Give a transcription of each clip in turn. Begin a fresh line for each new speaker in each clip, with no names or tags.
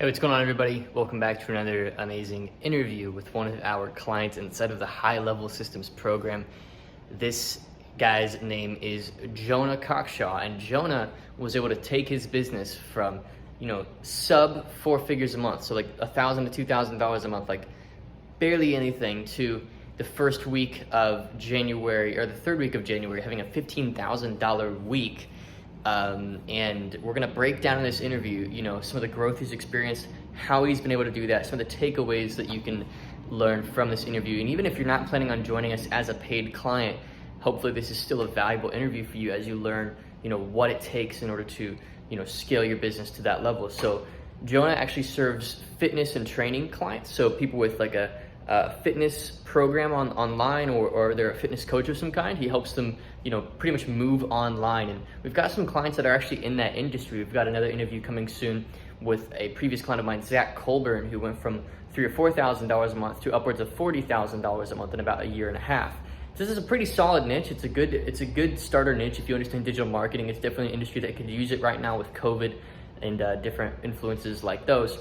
Hey, what's going on, everybody? Welcome back to another amazing interview with one of our clients inside of the High Level Systems program. This guy's name is Jonah Cockshaw, and Jonah was able to take his business from, sub four figures a month, so like $1,000 to $2,000 a month, like barely anything, to the first week of January or the third week of January having a $15,000 week. And we're gonna break down in this interview, some of the growth he's experienced, how he's been able to do that, some of the takeaways that you can learn from this interview. And even if you're not planning on joining us as a paid client, hopefully this is still a valuable interview for you as you learn, what it takes in order to, scale your business to that level. So Jonah actually serves fitness and training clients. So people with like a fitness program online or they're a fitness coach of some kind. He helps them, pretty much move online. And we've got some clients that are actually in that industry. We've got another interview coming soon with a previous client of mine, Zach Colburn, who went from $3,000 or $4,000 a month to upwards of $40,000 a month in about a year and a half. So this is a pretty solid niche. It's a good starter niche if you understand digital marketing. It's definitely an industry that could use it right now with COVID and different influences like those.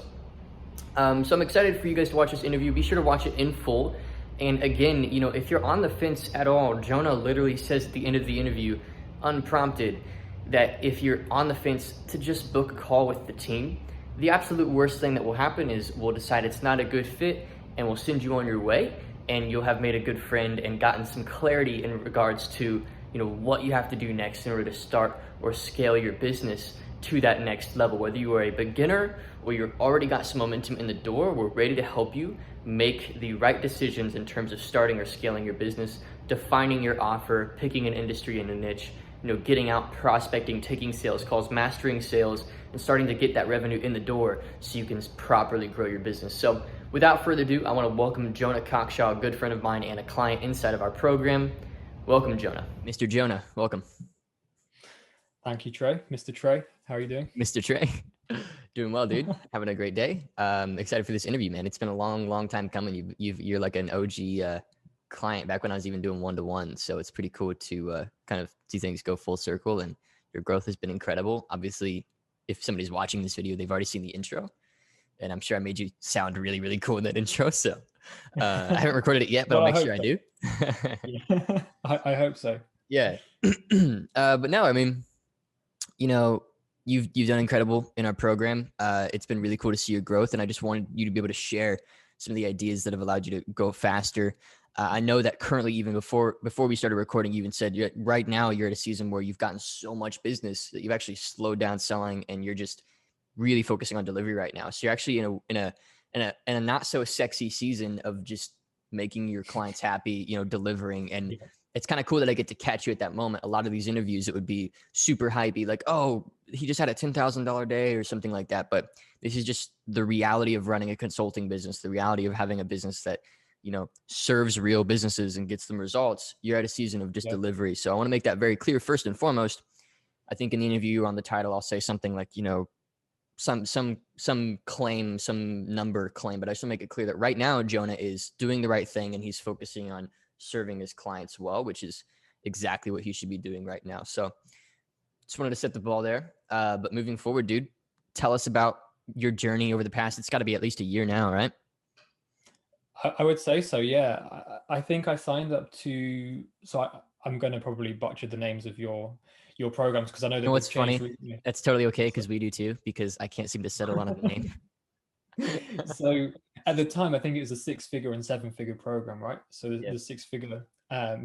So I'm excited for you guys to watch this interview. Be sure to watch it in full. And again, if you're on the fence at all, Jonah literally says at the end of the interview, unprompted, that if you're on the fence, to just book a call with the team. The absolute worst thing that will happen is we'll decide it's not a good fit and we'll send you on your way, and you'll have made a good friend and gotten some clarity in regards to, what you have to do next in order to start or scale your business to that next level. Whether you are a beginner or you've already got some momentum in the door, we're ready to help you make the right decisions in terms of starting or scaling your business, defining your offer, picking an industry and a niche, getting out, prospecting, taking sales calls, mastering sales, and starting to get that revenue in the door so you can properly grow your business. So without further ado, I want to welcome Jonah Cockshaw, a good friend of mine and a client inside of our program. Welcome, Jonah. Mr. Jonah, welcome.
Thank you, Trey. Mr. Trey, how are you doing?
Mr. Trey, doing well, dude. Having a great day. Excited for this interview, man. It's been a long time coming. You're like an OG client back when I was even doing one-to-one. So it's pretty cool to kind of see things go full circle, and your growth has been incredible. Obviously, if somebody's watching this video, they've already seen the intro, and I'm sure I made you sound really, really cool in that intro. So I haven't recorded it yet, but I'll make sure I do.
Yeah. I hope so.
Yeah. But no, I mean, you've done incredible in our program. It's been really cool to see your growth, and I just wanted you to be able to share some of the ideas that have allowed you to go faster. I know that currently, even before we started recording, you even said right now you're at a season where you've gotten so much business that you've actually slowed down selling, and you're just really focusing on delivery right now. So you're actually in a not so sexy season of just making your clients happy, delivering. And it's kind of cool that I get to catch you at that moment. A lot of these interviews, it would be super hypey, like, oh, he just had a $10,000 day or something like that. But this is just the reality of running a consulting business, the reality of having a business that, serves real businesses and gets them results. You're at a season of just delivery. So I want to make that very clear. First and foremost, I think in the interview on the title, I'll say something like, some claim, some number claim, but I just want to make it clear that right now Jonah is doing the right thing, and he's focusing on serving his clients well, which is exactly what he should be doing right now. So just wanted to set the ball there. But moving forward, dude, tell us about your journey over the past, it's got to be at least a year now, right?
I would say so, yeah. I think I signed up to, so I'm going to probably butcher the names of your programs because I know that
what's funny?
recently.
That's totally okay, because we do too, because I can't seem to settle on a name.
So at the time, I think it was a 6-figure and 7-figure program, right? So the 6-figure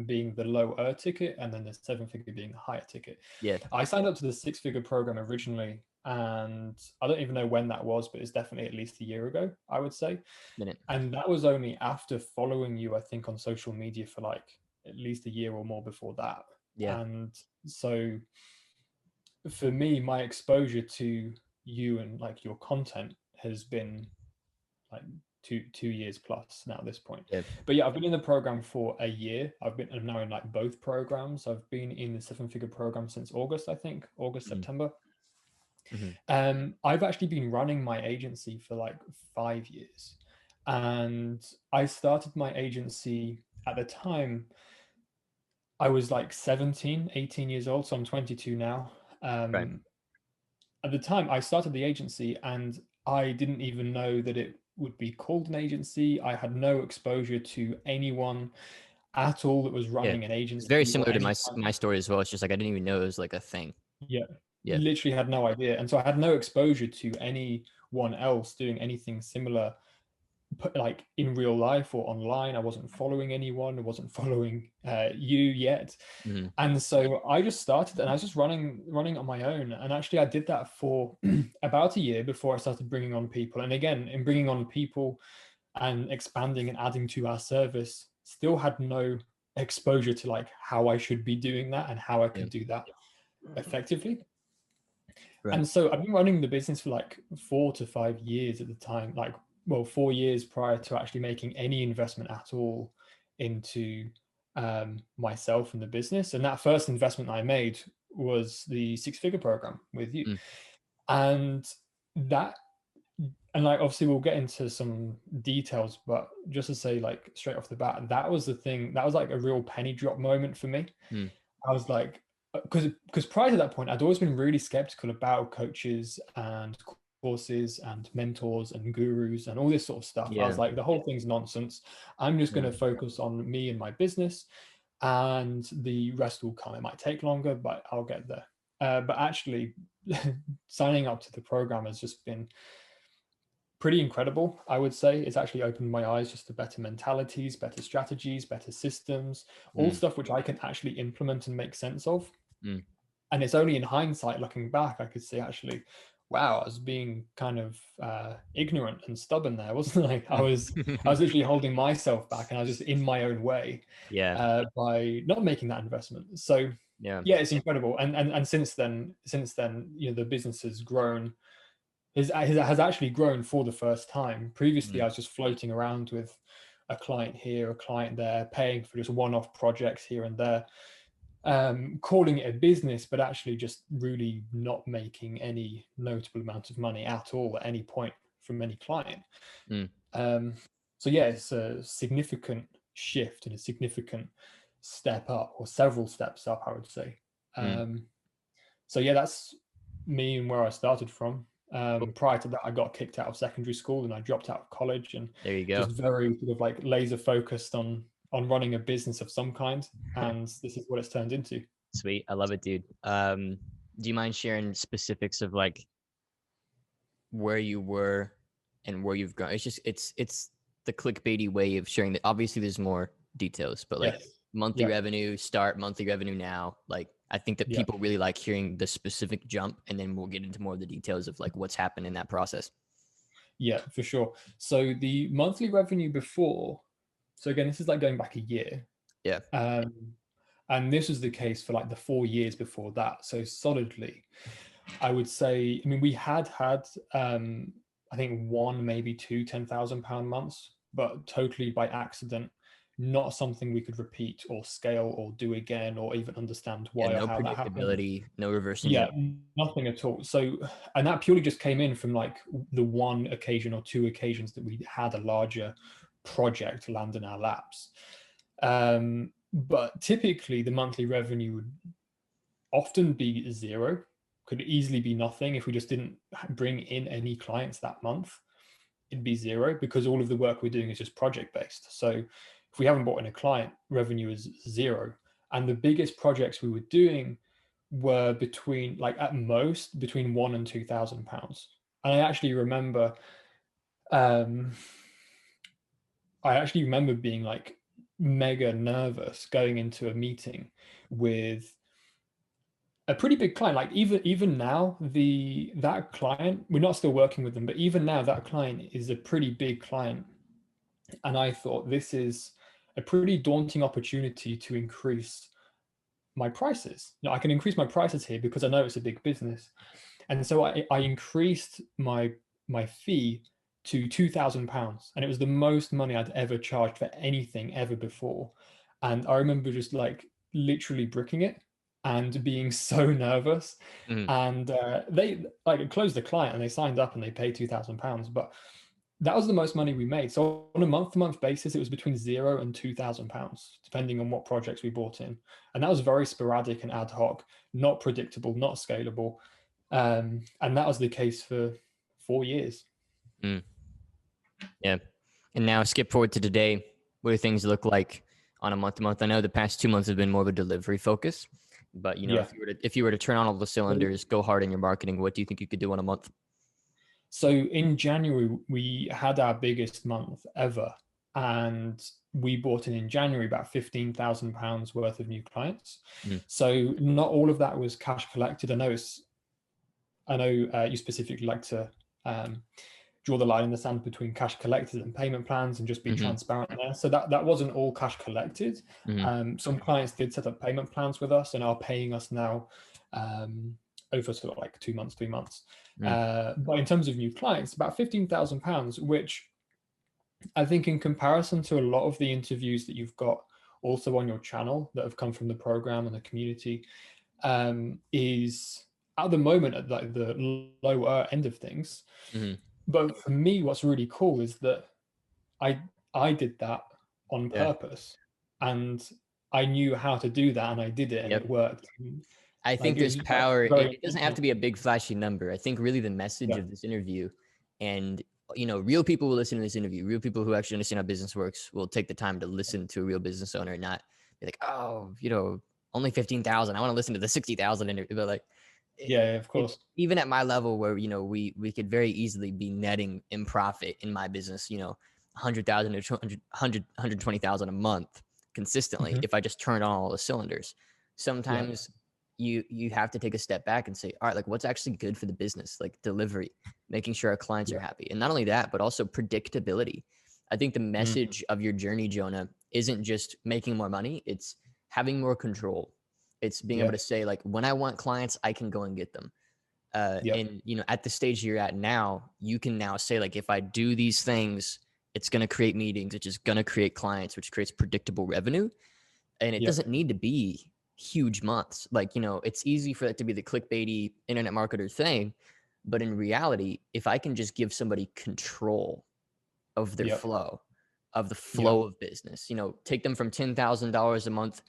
being the lower ticket, and then the 7-figure being the higher ticket.
Yeah.
I signed up to the 6-figure program originally, and I don't even know when that was, but it's definitely at least a year ago, I would say. And that was only after following you, I think, on social media for like at least a year or more before that.
Yeah.
And so for me, my exposure to you and like your content has been like two years plus now at this point.
Yeah.
But yeah, I've been in the program for a year. I'm now in like both programs. I've been in the 7-figure program since August, I think, September. I've actually been running my agency for like 5 years. And I started my agency at the time, I was like 17, 18 years old. So I'm 22 now.
Right.
At the time I started the agency, and I didn't even know that it would be called an agency. I had no exposure to anyone at all that was
Yeah,
running an
it's very
agency or
similar to
any
my story as well. It's just like I didn't even know it was like a thing.
yeah,
Yeah.
literally had no idea. And so I had no exposure to anyone else doing anything similar, like in real life or online. I wasn't following anyone. I wasn't following you yet.
Hmm.
And so I just started and I was just running on my own. And actually I did that for about a year before I started bringing on people. And again, in bringing on people and expanding and adding to our service, still had no exposure to like how I should be doing that and how I
Yeah.
could do that effectively.
Right.
And so I've been running the business for like 4 to 5 years at the time, like, well, 4 years prior to actually making any investment at all into myself and the business. And that first investment I made was the six-figure program with you.
Mm.
And that, and like, obviously we'll get into some details, but just to say like straight off the bat, that was the thing, that was like a real penny drop moment for me.
Mm.
I was like, because prior to that point, I'd always been really skeptical about coaches and courses and mentors and gurus and all this sort of stuff. I was
Yeah.
like, the whole thing's nonsense. I'm just going
Yeah.
to focus on me and my business, and the rest will come. It might take longer, but I'll get there. But actually, signing up to the program has just been pretty incredible, I would say. It's actually opened my eyes just to better mentalities, better strategies, better systems, all
Mm.
stuff which I can actually implement and make sense of.
Mm.
And it's only in hindsight, looking back, I could see actually, wow, I was being kind of ignorant and stubborn there, wasn't I? I was literally holding myself back, and I was just in my own way
Yeah.
by not making that investment. So
Yeah.
yeah, it's incredible. And since then, the business has grown, has actually grown for the first time. Previously,
Mm.
I was just floating around with a client here, a client there, paying for just one-off projects here and there, calling it a business, but actually just really not making any notable amount of money at all at any point from any client.
Mm.
So yeah, it's a significant shift and a significant step up, or several steps up, I would say.
Mm.
So yeah, that's me and where I started from.
Cool.
Prior to that, I got kicked out of secondary school and I dropped out of college, and
There you go.
just very sort of like laser focused on running a business of some kind. And this is what it's turned into.
Sweet. I love it, dude. Do you mind sharing specifics of like where you were and where you've gone? It's the clickbaity way of sharing that. Obviously there's more details, but like
Yes.
monthly
Yeah.
revenue, start monthly revenue now. Like I think that
Yeah.
people really like hearing the specific jump, and then we'll get into more of the details of like what's happened in that process.
Yeah, for sure. So the monthly revenue before, so again, this is like going back a year.
Yeah.
And this was the case for like the 4 years before that. So solidly, I would say, I mean, we had I think one, maybe two £10,000 months, but totally by accident, not something we could repeat or scale or do again or even understand
Yeah.
why or
No
how that happened.
predictability, no reverse
Yeah,
engineering.
nothing at all. So, and that purely just came in from like the one occasion or two occasions that we had a larger project land in our laps. But typically, the monthly revenue would often be zero, could easily be nothing if we just didn't bring in any clients that month. It'd be zero because all of the work we're doing is just project based. So if we haven't brought in a client, revenue is zero. And the biggest projects we were doing were between, like at most, between £1,000 and £2,000. And um, I actually remember being like mega nervous going into a meeting with a pretty big client. Like even now, that client, we're not still working with them, but even now that client is a pretty big client. And I thought, this is a pretty daunting opportunity to increase my prices. I can increase my prices here because I know it's a big business. And so I increased my fee to £2,000, and it was the most money I'd ever charged for anything ever before. And I remember just like literally bricking it and being so nervous.
Mm-hmm.
And they like closed the client and they signed up and they paid £2,000. But that was the most money we made. So on a month-to-month basis, it was between £0 and £2,000, depending on what projects we bought in. And that was very sporadic and ad hoc, not predictable, not scalable. And that was the case for 4 years.
Mm. Yeah. And now skip forward to today. What do things look like on a month to month? I know the past 2 months have been more of a delivery focus, but you know,
Yeah.
if you were to turn on all the cylinders, go hard in your marketing, what do you think you could do in a month?
So in January, we had our biggest month ever, and we brought in January about £15,000 worth of new clients.
Mm.
So not all of that was cash collected. I know you specifically like to draw the line in the sand between cash collected and payment plans and just be transparent there. So that wasn't all cash collected. Some clients did set up payment plans with us and are paying us now over sort of like 2 months, 3 months. But in terms of new clients, about £15,000, which I think in comparison to a lot of the interviews that you've got also on your channel that have come from the program and the community, is at the moment at like the lower end of things. But for me, what's really cool is that I did that on purpose, and I knew how to do that, and I did it, and it worked.
I think there's power. It doesn't have to be a big flashy number. I think really the message of this interview, and you know, real people will listen to this interview. Real people who actually understand how business works will take the time to listen to a real business owner, and not be like, oh, you know, only 15,000. I want to listen to the 60,000 interview. But like,
of course.
Even at my level, where you know we could very easily be netting in profit in my business, you know, 100,000 to 120,000 a month consistently if I just turned on all the cylinders. Sometimes you have to take a step back and say, all right, like what's actually good for the business, like delivery, making sure our clients are happy. And not only that, but also predictability. I think the message of your journey, Jonah, isn't just making more money. It's having more control. It's being able to say, like, when I want clients, I can go and get them. And, you know, at the stage you're at now, you can now say, like, if I do these things, it's going to create meetings, which is going to create clients, which creates predictable revenue. And it doesn't need to be huge months. Like, you know, it's easy for that to be the clickbaity internet marketer thing. But in reality, if I can just give somebody control of their flow, of the flow of business, you know, take them from $10,000 a month,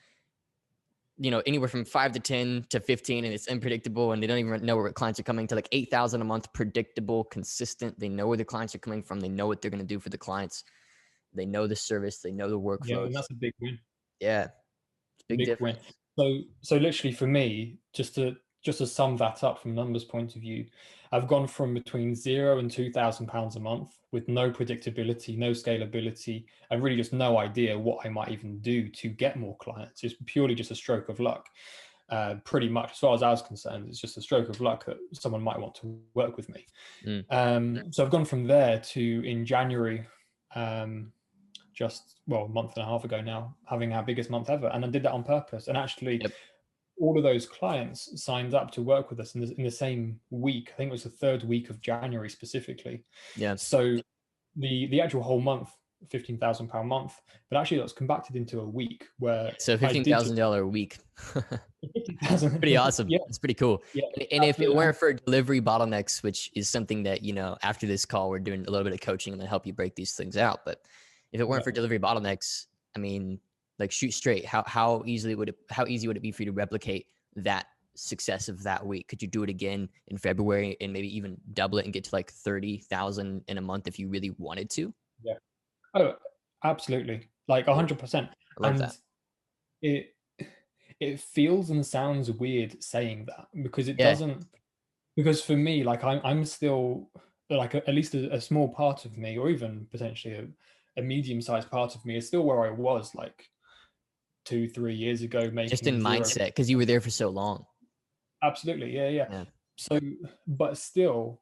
you know, anywhere from 5 to 10 to 15, and it's unpredictable, and they don't even know where clients are coming, to like 8,000 a month, predictable, consistent. They know where the clients are coming from. They know what they're going to do for the clients. They know the service. They know the workflows.
Yeah, and that's a big win.
Yeah, big difference.
Win. So literally for me, just to sum that up from numbers point of view, I've gone from between £0 and £2,000 a month with no predictability, no scalability, and really just no idea what I might even do to get more clients. It's purely just a stroke of luck. Pretty much, as far as I was concerned, it's just a stroke of luck that someone might want to work with me. So I've gone from there to, in January, just a month and a half ago now, having our biggest month ever. And I did that on purpose. And actually, all of those clients signed up to work with us in the same week. I think it was the third week of January specifically. So the actual whole month, £15,000 month, but actually that's compacted into a week where.
So $15,000 a week. Pretty awesome. It's pretty cool. And if it weren't for delivery bottlenecks, which is something that, you know, after this call, we're doing a little bit of coaching and then help you break these things out. But if it weren't for delivery bottlenecks, I mean, like, shoot straight, how easy would it be for you to replicate that success of that week? Could you do it again in February and maybe even double it and get to like 30,000 in a month if you really wanted to?
Yeah. Oh, absolutely. Like 100%.
I love that.
It feels and sounds weird saying that, because it doesn't, because for me, like I'm still like at least a small part of me, or even potentially a medium-sized part of me, is still where I was like 2-3 years ago, making
just in mindset, because you were there for so long.
Absolutely. Yeah. So, but still,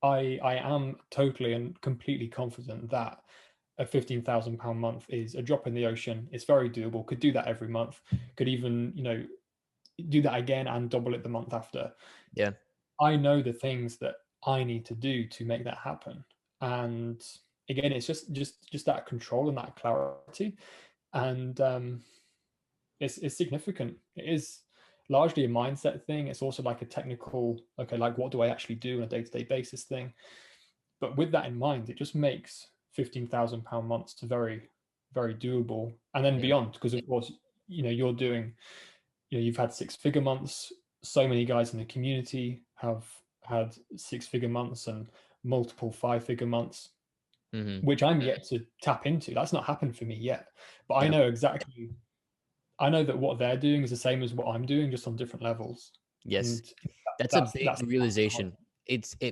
I am totally and completely confident that a £15,000 month is a drop in the ocean. It's very doable. Could do that every month. Could even, you know, do that again and double it the month after.
Yeah.
I know the things that I need to do to make that happen. And again, it's just that control and that clarity. And it's significant. It is largely a mindset thing. It's also like a technical, okay, like what do I actually do on a day-to-day basis thing. But with that in mind, it just makes £15,000 months very, very doable. And then beyond, because of course, you know, you've had 6-figure months. So many guys in the community have had 6-figure months, and multiple 5-figure months,
Mm-hmm.
which I'm yet to tap into. That's not happened for me yet, but I
Yep.
know exactly. I know that what they're doing is the same as what I'm doing, just on different levels.
Yes.
And
That's a big
that's
realization.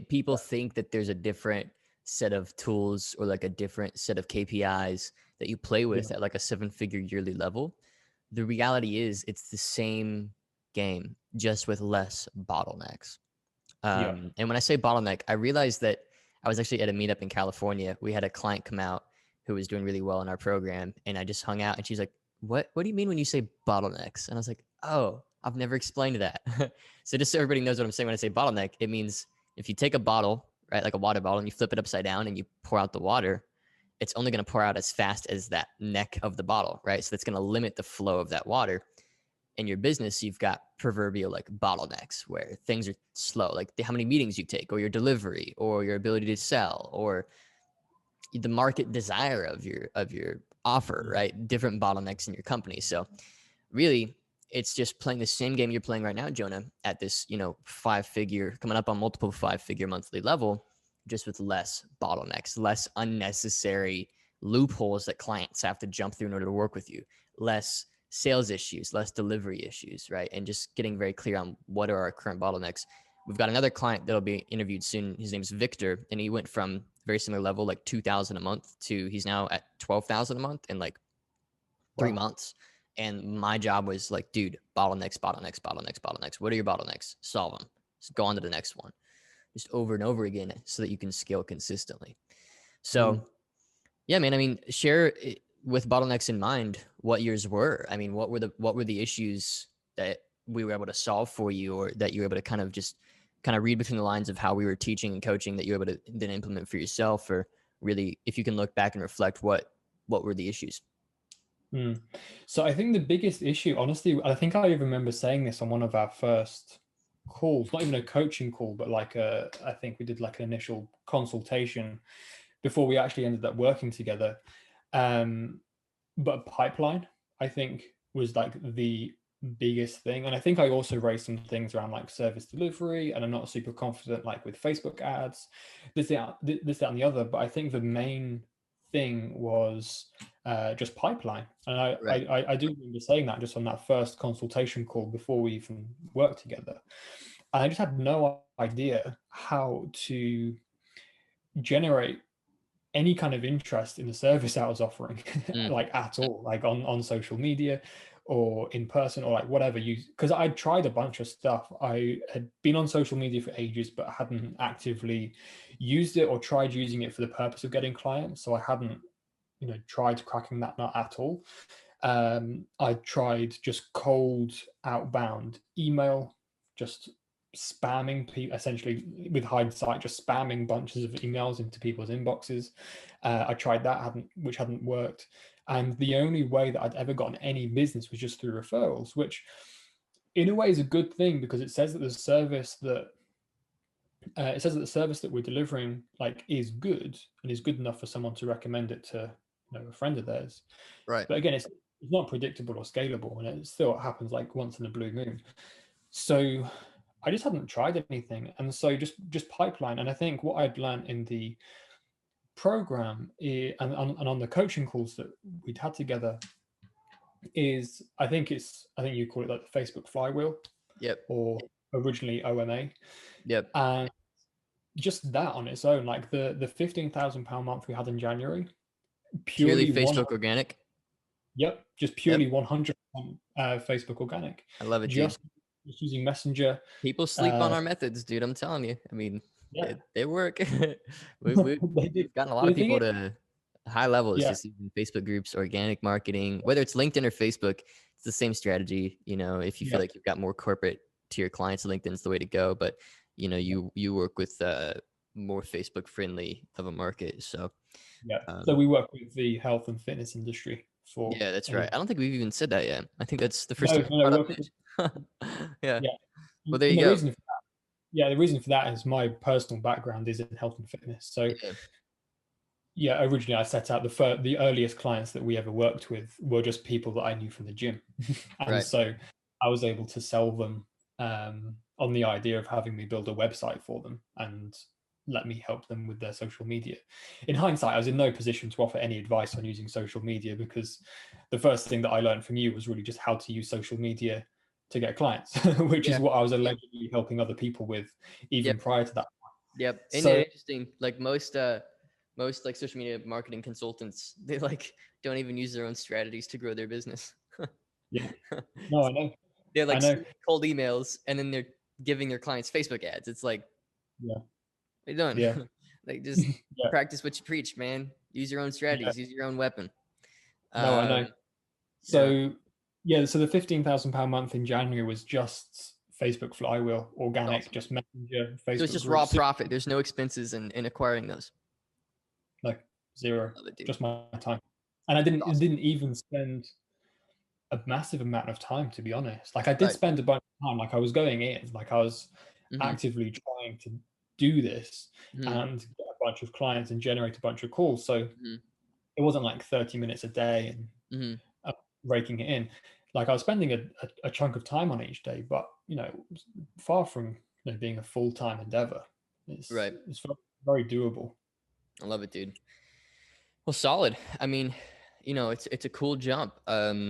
People think that there's a different set of tools or like a different set of KPIs that you play with
yeah,
at like a 7-figure yearly level. The reality is it's the same game, just with less bottlenecks.
yeah,
And when I say bottleneck, I realized that I was actually at a meetup in California. We had a client come out who was doing really well in our program, and I just hung out, and she's like, What do you mean when you say bottlenecks?" And I was like, "Oh, I've never explained that." So just so everybody knows what I'm saying when I say bottleneck, it means if you take a bottle, right, like a water bottle, and you flip it upside down and you pour out the water, it's only going to pour out as fast as that neck of the bottle, right? So that's going to limit the flow of that water. In your business, you've got proverbial like bottlenecks where things are slow, like how many meetings you take, or your delivery, or your ability to sell, or the market desire of your offer, right? Different bottlenecks in your company. So really, it's just playing the same game you're playing right now, Jonah, at this, 5-figure, coming up on multiple 5-figure monthly level, just with less bottlenecks, less unnecessary loopholes that clients have to jump through in order to work with you, less sales issues, less delivery issues, right? And just getting very clear on what are our current bottlenecks. We've got another client that'll be interviewed soon. His name's Victor, and he went from very similar level, like 2,000 a month, to he's now at 12,000 a month in like 3 months. And my job was like, dude, bottlenecks, bottlenecks, bottlenecks, bottlenecks. What are your bottlenecks? Solve them. Just go on to the next one, just over and over again, so that you can scale consistently. So, yeah, man. I mean, share with bottlenecks in mind what yours were. I mean, what were the issues that we were able to solve for you, or that you were able to kind of read between the lines of how we were teaching and coaching that you were able to then implement for yourself, or really, if you can look back and reflect, what were the issues?
So I think the biggest issue, honestly, I think I even remember saying this on one of our first calls, not even a coaching call, but like I think we did like an initial consultation before we actually ended up working together. But pipeline, I think, was like the biggest thing. And I think I also raised some things around like service delivery, and I'm not super confident like with Facebook ads, this, that, and the other. But I think the main thing was just pipeline. And
Right.
I do remember saying that just on that first consultation call before we even worked together. And I just had no idea how to generate any kind of interest in the service I was offering, like at all, like on social media or in person or like whatever you, because I'd tried a bunch of stuff. I had been on social media for ages, but hadn't actively used it or tried using it for the purpose of getting clients. So I hadn't, tried cracking that nut at all. I tried just cold outbound email, just spamming people, essentially with hindsight, just spamming bunches of emails into people's inboxes. I tried that, which hadn't worked. And the only way that I'd ever gotten any business was just through referrals, which in a way is a good thing, because it says that the service that we're delivering like is good and is good enough for someone to recommend it to a friend of theirs.
Right.
But again, it's not predictable or scalable, and it still happens like once in a blue moon. So I just hadn't tried anything, and so just pipeline. And I think what I'd learned in the program and on the coaching calls that we'd had together is, I think you call it like the Facebook flywheel,
Yep.
or originally OMA.
Yep.
And just that on its own, like the £15,000 month we had in January,
Purely
purely one,
Facebook organic.
yep, just
Yep.
purely 100% Facebook organic,
I love it, dude.
just using Messenger.
People sleep on our methods, dude. I'm telling you. I mean,
Yeah,
they work.
they do.
We've gotten a lot
The
of
thing
people
is,
to high levels
yeah,
just using Facebook groups, organic marketing, whether it's LinkedIn or Facebook. It's the same strategy. If you feel
yeah,
like you've got more corporate to your clients, LinkedIn's the way to go. But you work with more Facebook friendly of a market. So
yeah. So
um,
we work with the health and fitness industry for
yeah, that's right.
any.
I don't think we've even said that yet. I think that's the first
No,
time
no,
you
no,
brought up
work with,
Mitch. Yeah.
yeah.
Well, there
And
you
the
go.
reason, yeah, the reason for that is my personal background is in health and fitness. So
Yeah.
yeah, originally I set out the earliest clients that we ever worked with were just people that I knew from the gym, and
Right.
so I was able to sell them on the idea of having me build a website for them, and let me help them with their social media. In hindsight, I was in no position to offer any advice on using social media, because the first thing that I learned from you was really just how to use social media to get clients, which is what I was allegedly helping other people with even prior to that.
Yep. Isn't
So
it interesting? Like most like social media marketing consultants, they like don't even use their own strategies to grow their business.
yeah, no, I know.
They're like
I know.
cold emails, and then they're giving their clients Facebook ads. It's like,
Yeah.
they're done.
Yeah.
Like, just
Yeah.
practice what you preach, man. Use your own strategies.
Yeah.
Use your own weapon.
No, I know.
Yeah.
So yeah, so the £15,000 month in January was just Facebook flywheel, organic,
Awesome.
just messenger,
So it's
Facebook
just raw
groups.
profit. There's no expenses in acquiring those.
Like zero,
Love it, dude.
just my time. And I didn't even spend a massive amount of time, to be honest. Like I did spend a bunch of time, like I was going in, like I was actively trying to do this and get a bunch of clients and generate a bunch of calls. So it wasn't like 30 minutes a day and raking it in. Like I was spending a chunk of time on each day, but far from being a full-time endeavor. It's very doable.
I love it, dude. Well, solid. I mean, it's a cool jump.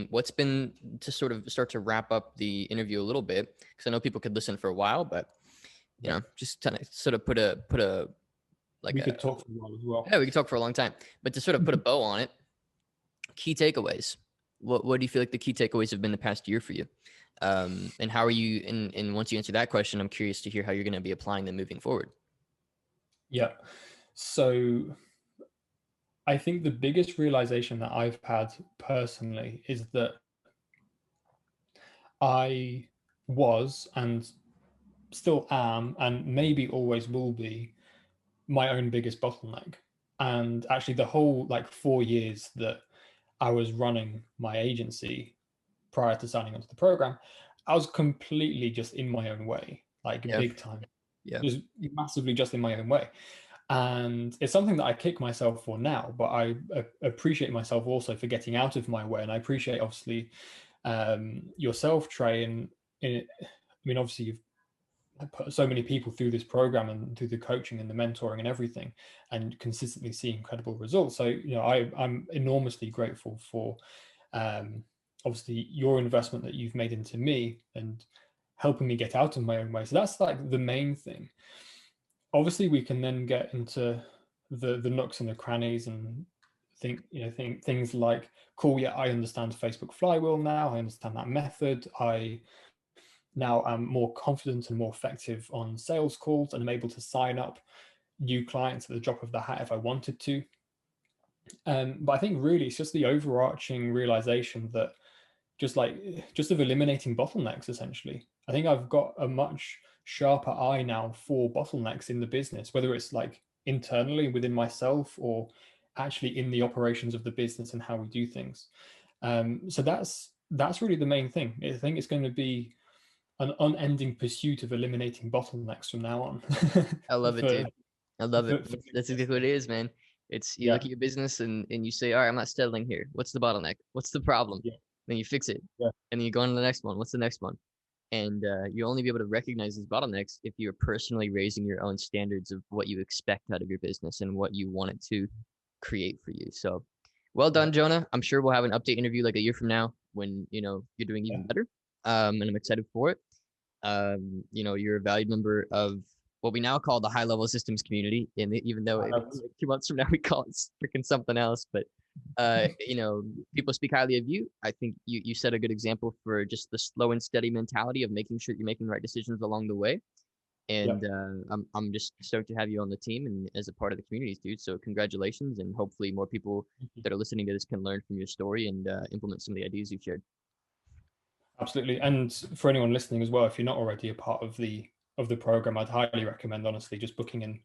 What's been, to sort of start to wrap up the interview a little bit, because I know people could listen for a while, but just kind of sort of put a like
we could talk for a while as well.
Yeah, we could talk for a long time, but to sort of put a bow on it, key takeaways. What do you feel like the key takeaways have been the past year for you? And how are you, and once you answer that question, I'm curious to hear how you're going to be applying them moving forward.
Yeah. So I think the biggest realization that I've had personally is that I was, and still am, and maybe always will be, my own biggest bottleneck. And actually the whole 4 years that I was running my agency prior to signing onto the program, I was completely just in my own way, big time. Just massively just in my own way. And it's something that I kick myself for now, but I appreciate myself also for getting out of my way. And I appreciate, obviously, yourself, Trey. And I mean, obviously, you've put so many people through this program and through the coaching and the mentoring and everything, and consistently see incredible results. So, I'm enormously grateful for, obviously, your investment that you've made into me and helping me get out of my own way. So that's the main thing. Obviously, we can then get into the nooks and the crannies and think things like, cool, yeah, I understand Facebook flywheel now. I understand that method. I now am more confident and more effective on sales calls, and I'm able to sign up new clients at the drop of the hat if I wanted to. But I think really it's just the overarching realization that just of eliminating bottlenecks, essentially. I think I've got a much sharper eye now for bottlenecks in the business, whether it's internally within myself or actually in the operations of the business and how we do things. So that's really the main thing. I think it's going to be an unending pursuit of eliminating bottlenecks from now on.
I love it, dude. I love it. That's exactly what it is, man. It's you look at your business and you say, all right, I'm not settling here. What's the bottleneck? What's the problem? Then you fix it. And then you go on to the next one. What's the next one? And you'll only be able to recognize these bottlenecks if you're personally raising your own standards of what you expect out of your business and what you want it to create for you. So well done, Jonah. I'm sure we'll have an update interview like a year from now when, you're doing even better. And I'm excited for it. You're a valued member of what we now call the high level systems community. And even though like 2 months from now, we call it freaking something else, but people speak highly of you. I think you set a good example for just the slow and steady mentality of making sure you're making the right decisions along the way. And I'm just stoked to have you on the team and as a part of the communities, dude. So congratulations, and hopefully more people that are listening to this can learn from your story and implement some of the ideas you've shared.
Absolutely. And for anyone listening as well, if you're not already a part of the program, I'd highly recommend, honestly, just booking in.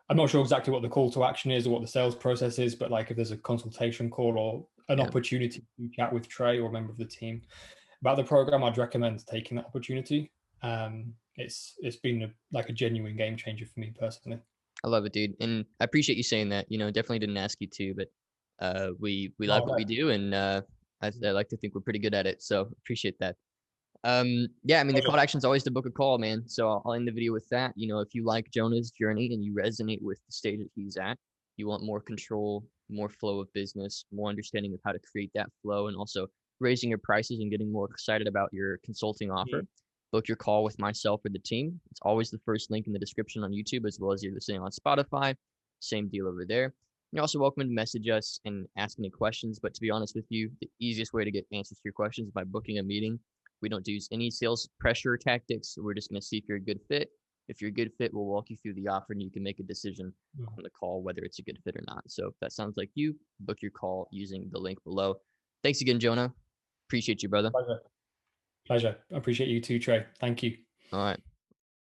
I'm not sure exactly what the call to action is or what the sales process is, but if there's a consultation call or an opportunity to chat with Trey or a member of the team about the program, I'd recommend taking that opportunity. It's been a genuine game changer for me personally.
I love it, dude. And I appreciate you saying that. Definitely didn't ask you to, but we like what we do, and I like to think we're pretty good at it. So appreciate that. Yeah, I mean, the call to action is always to book a call, man. So I'll end the video with that. If you like Jonah's journey and you resonate with the stage that he's at, you want more control, more flow of business, more understanding of how to create that flow, and also raising your prices and getting more excited about your consulting offer, book your call with myself or the team. It's always the first link in the description on YouTube, as well as you're listening on Spotify. Same deal over there. You're also welcome to message us and ask any questions. But to be honest with you, the easiest way to get answers to your questions is by booking a meeting. We don't use any sales pressure tactics. We're just going to see if you're a good fit. If you're a good fit, we'll walk you through the offer and you can make a decision on the call whether it's a good fit or not. So if that sounds like you, book your call using the link below. Thanks again, Jonah. Appreciate you, brother.
Pleasure. I appreciate you too, Trey. Thank you.
All right.